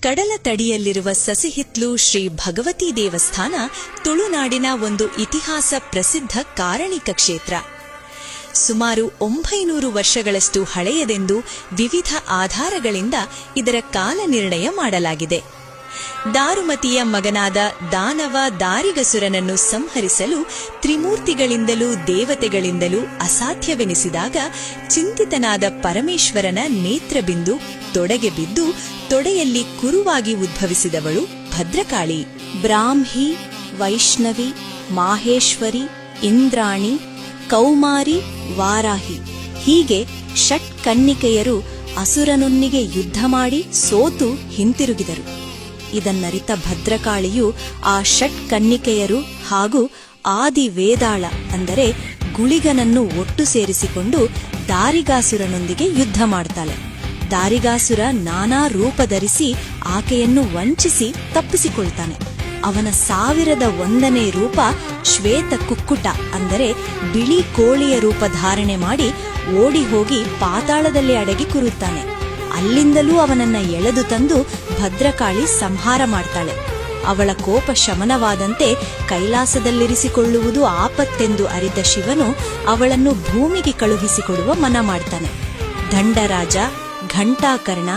ಕಡಲ ತಡಿಯಲ್ಲಿರುವ ಸಸಿಹಿತ್ಲು ಶ್ರೀ ಭಗವತಿ ದೇವಸ್ಥಾನ ತುಳುನಾಡಿನ ಒಂದು ಇತಿಹಾಸ ಪ್ರಸಿದ್ಧ ಕಾರಣಿಕ ಕ್ಷೇತ್ರ. ಸುಮಾರು 900 ವರ್ಷಗಳಷ್ಟು ಹಳೆಯದೆಂದು ವಿವಿಧ ಆಧಾರಗಳಿಂದ ಇದರ ಕಾಲ ನಿರ್ಣಯ ಮಾಡಲಾಗಿದೆ. ದಾರುಮತಿಯ ಮಗನಾದ ದಾನವ ದಾರಿಗಸುರನನ್ನು ಸಂಹರಿಸಲು ತ್ರಿಮೂರ್ತಿಗಳಿಂದಲೂ ದೇವತೆಗಳಿಂದಲೂ ಅಸಾಧ್ಯವೆನಿಸಿದಾಗ ಚಿಂತಿತನಾದ ಪರಮೇಶ್ವರನ ನೇತ್ರಬಿಂದು ತೊಡೆಗೆ ಬಿದ್ದು ತೊಡೆಯಲ್ಲಿ ಕುರುವಾಗಿ ಉದ್ಭವಿಸಿದವಳು ಭದ್ರಕಾಳಿ. ಬ್ರಾಹ್ಮಿ, ವೈಷ್ಣವಿ, ಮಾಹೇಶ್ವರಿ, ಇಂದ್ರಾಣಿ, ಕೌಮಾರಿ, ವಾರಾಹಿ ಹೀಗೆ ಷಟ್ ಕನ್ನಿಕೆಯರು ಅಸುರನೊನ್ನಿಗೆ ಯುದ್ಧ ಮಾಡಿ ಸೋತು ಹಿಂತಿರುಗಿದರು. ಇದನ್ನರಿತ ಭದ್ರಕಾಳಿಯು ಆ ಷಟ್ ಕನ್ನಿಕೆಯರು ಹಾಗೂ ಆದಿ ವೇದಾಳ ಅಂದರೆ ಗುಳಿಗನನ್ನು ಒಟ್ಟು ಸೇರಿಸಿಕೊಂಡು ದಾರಿಗಾಸುರನೊಂದಿಗೆ ಯುದ್ಧ ಮಾಡ್ತಾಳೆ. ದಾರಿಗಾಸುರ ನಾನಾ ರೂಪ ಧರಿಸಿ ಆಕೆಯನ್ನು ವಂಚಿಸಿ ತಪ್ಪಿಸಿಕೊಳ್ತಾನೆ. ಅವನ 1001ನೇ ರೂಪ ಶ್ವೇತ ಕುಕ್ಕುಟ ಅಂದರೆ ಬಿಳಿ ಕೋಳಿಯ ರೂಪ ಧಾರಣೆ ಮಾಡಿ ಓಡಿ ಹೋಗಿ ಪಾತಾಳದಲ್ಲಿ ಅಡಗಿ ಕೂರುತ್ತಾನೆ. ಅಲ್ಲಿಂದಲೂ ಅವನನ್ನ ಎಳೆದು ತಂದು ಭದ್ರಕಾಳಿ ಸಂಹಾರ ಮಾಡ್ತಾಳೆ. ಅವಳ ಕೋಪ ಶಮನವಾದಂತೆ ಕೈಲಾಸದಲ್ಲಿರಿಸಿಕೊಳ್ಳುವುದು ಆಪತ್ತೆಂದು ಅರಿತ ಶಿವನು ಅವಳನ್ನು ಭೂಮಿಗೆ ಕಳುಹಿಸಿಕೊಡುವ ಮನ ಮಾಡ್ತಾನೆ. ದಂಡರಾಜ, ಘಂಟಾಕರ್ಣ,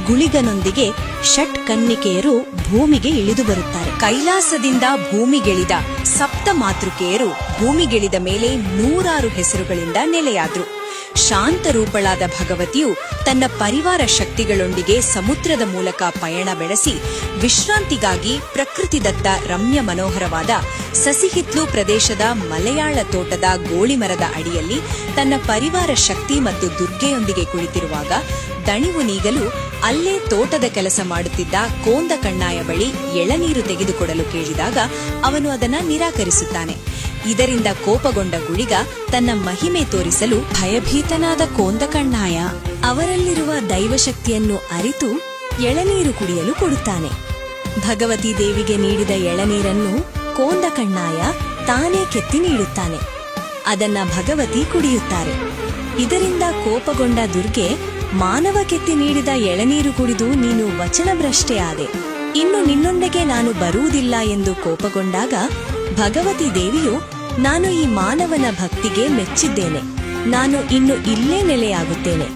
ಗುಳಿಗನೊಂದಿಗೆ ಷಟ್ ಕನ್ನಿಕೆಯರು ಭೂಮಿಗೆ ಇಳಿದು ಬರುತ್ತಾರೆ. ಕೈಲಾಸದಿಂದ ಭೂಮಿಗಿಳಿದ ಸಪ್ತ ಮಾತೃಕೆಯರು ಭೂಮಿಗಿಳಿದ ಮೇಲೆ 100 ಹೆಸರುಗಳಿಂದ ನೆಲೆಯಾದ್ರು. ಶಾಂತರೂಪಳಾದ ಭಗವತಿಯು ತನ್ನ ಪರಿವಾರ ಶಕ್ತಿಗಳೊಂದಿಗೆ ಸಮುದ್ರದ ಮೂಲಕ ಪಯಣ ಬೆಳೆಸಿ ವಿಶ್ರಾಂತಿಗಾಗಿ ಪ್ರಕೃತಿದತ್ತ ರಮ್ಯ ಮನೋಹರವಾದ ಸಸಿಹಿತ್ಲು ಪ್ರದೇಶದ ಮಲಯಾಳ ತೋಟದ ಗೋಳಿಮರದ ಅಡಿಯಲ್ಲಿ ತನ್ನ ಪರಿವಾರ ಶಕ್ತಿ ಮತ್ತು ದುರ್ಗೆಯೊಂದಿಗೆ ಕುಳಿತಿರುವಾಗ ದಣಿವು ನೀಗಲು ಅಲ್ಲೇ ತೋಟದ ಕೆಲಸ ಮಾಡುತ್ತಿದ್ದ ಕೋಂದ ಕಣ್ಣಾಯ ಬಳಿ ಎಳನೀರು ತೆಗೆದುಕೊಡಲು ಕೇಳಿದಾಗ ಅವನು ಅದನ್ನ ನಿರಾಕರಿಸುತ್ತಾನೆ. ಇದರಿಂದ ಕೋಪಗೊಂಡ ಗುಳಿಗ ತನ್ನ ಮಹಿಮೆ ತೋರಿಸಲು ಭಯಭೀತನಾದ ಕೋಂದ ಕಣ್ಣಾಯ ಅವರಲ್ಲಿರುವ ದೈವಶಕ್ತಿಯನ್ನು ಅರಿತು ಎಳನೀರು ಕುಡಿಯಲು ಕೊಡುತ್ತಾನೆ. ಭಗವತಿ ದೇವಿಗೆ ನೀಡಿದ ಎಳನೀರನ್ನು ಕೋಂದ ಕಣ್ಣಾಯ ತಾನೇ ಕೆತ್ತಿ ನೀಡುತ್ತಾನೆ. ಅದನ್ನ ಭಗವತಿ ಕುಡಿಯುತ್ತಾರೆ. ಇದರಿಂದ ಕೋಪಗೊಂಡ ದುರ್ಗೆ, ಮಾನವ ಕೆತ್ತಿ ನೀಡಿದ ಎಳನೀರು ಕುಡಿದು ನೀನು ವಚನಭ್ರಷ್ಟೆ ಆದೆ, ಇನ್ನು ನಿನ್ನೊಂದಿಗೆ ನಾನು ಬರುವುದಿಲ್ಲ ಎಂದು ಕೋಪಗೊಂಡಾಗ ಭಗವತಿ ದೇವಿಯು, ನಾನು ಈ ಮಾನವನ ಭಕ್ತಿಗೆ ಮೆಚ್ಚಿದ್ದೇನೆ, ನಾನು ಇನ್ನು ಇಲ್ಲೇ ನೆಲೆಯಾಗುತ್ತೇನೆ,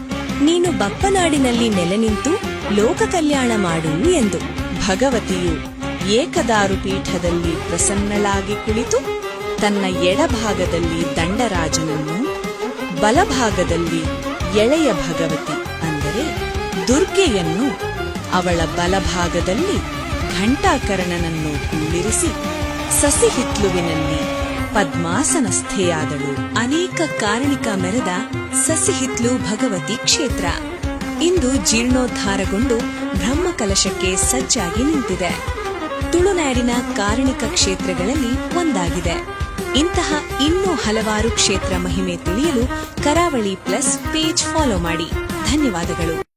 ನೀನು ಬಪ್ಪನಾಡಿನಲ್ಲಿ ನೆಲೆ ನಿಂತು ಲೋಕ ಕಲ್ಯಾಣ ಮಾಡು ಎಂದು. ಭಗವತಿಯು ಏಕದಾರು ಪೀಠದಲ್ಲಿ ಪ್ರಸನ್ನಳಾಗಿ ಕುಳಿತು ತನ್ನ ಎಡಭಾಗದಲ್ಲಿ ದಂಡರಾಜನನ್ನು, ಬಲಭಾಗದಲ್ಲಿ ಎಳೆಯ ಭಗವತಿ ಅಂದರೆ ದುರ್ಗೆಯನ್ನು, ಅವಳ ಬಲಭಾಗದಲ್ಲಿ ಘಂಟಾಕರ್ಣನನ್ನು ಕುಳ್ಳಿರಿಸಿ ಸಸಿಹಿತ್ಲುವಿನಲ್ಲಿ ಪದ್ಮಾಸನಸ್ಥೆಯಾದಳು. ಅನೇಕ ಕಾರಣಿಕ ಮೆರೆದ ಸಸಿಹಿತ್ಲು ಭಗವತಿ ಕ್ಷೇತ್ರ ಇಂದು ಜೀರ್ಣೋದ್ಧಾರಗೊಂಡು ಬ್ರಹ್ಮಕಲಶಕ್ಕೆ ಸಜ್ಜಾಗಿ ನಿಂತಿದೆ. ತುಳುನಾಡಿನ ಕಾರಣಿಕ ಕ್ಷೇತ್ರಗಳಲ್ಲಿ ಒಂದಾಗಿದೆ. ಇಂತಹ ಇನ್ನೂ ಹಲವಾರು ಕ್ಷೇತ್ರ ಮಹಿಮೆ ತಿಳಿಯಲು ಕರಾವಳಿ ಪ್ಲಸ್ ಪೇಜ್ ಫಾಲೋ ಮಾಡಿ. ಧನ್ಯವಾದಗಳು.